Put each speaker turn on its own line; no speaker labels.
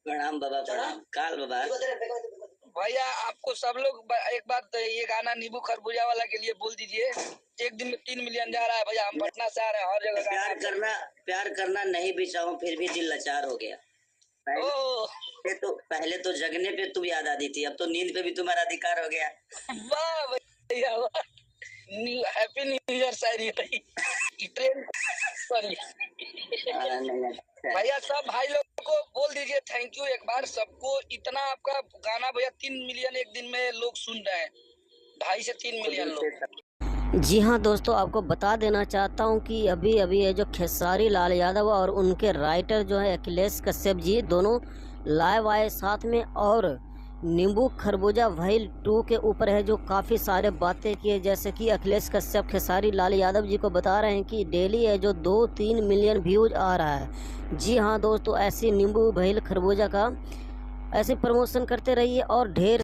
प्रणाम बाबा, प्रणाम। काल बाबा।
भैया आपको सब लोग एक बार ये गाना नींबू खरबूजा वाला के लिए बोल दीजिए। एक दिन में 3 मिलियन जा रहा है भैया। हम पटना से आ रहे हैं, हर जगह
प्यार करना नहीं भी चाहूं फिर भी दिल लाचार हो गया। पहले तो जगने पे तुम याद आती थी, अब तो नींद पे भी तुम्हारा अधिकार हो गया।
वाह भैया वाह। हैप्पी न्यू ईयर शायरी ट्रेन भैया सब भाई लोग को बोल दीजिए थैंक यू एक बार सबको। इतना आपका गाना भैया 3 मिलियन एक दिन में लोग सुन रहे हैं, 2.5 से 3 मिलियन लोग।
जी हाँ दोस्तों, आपको बता देना चाहता हूँ कि अभी ये जो खेसारी लाल यादव और उनके राइटर जो है अखिलेश कश्यप जी, दोनों लाइव आए साथ में और नींबू खरबूजा भाई 2 के ऊपर है जो काफ़ी सारे बातें किए। जैसे कि अखिलेश कश्यप खेसारी लाल यादव जी को बता रहे हैं कि डेली है जो 2-3 मिलियन व्यूज आ रहा है। जी हाँ दोस्तों, ऐसे नींबू भाई खरबूजा का ऐसे प्रमोशन करते रहिए और ढेर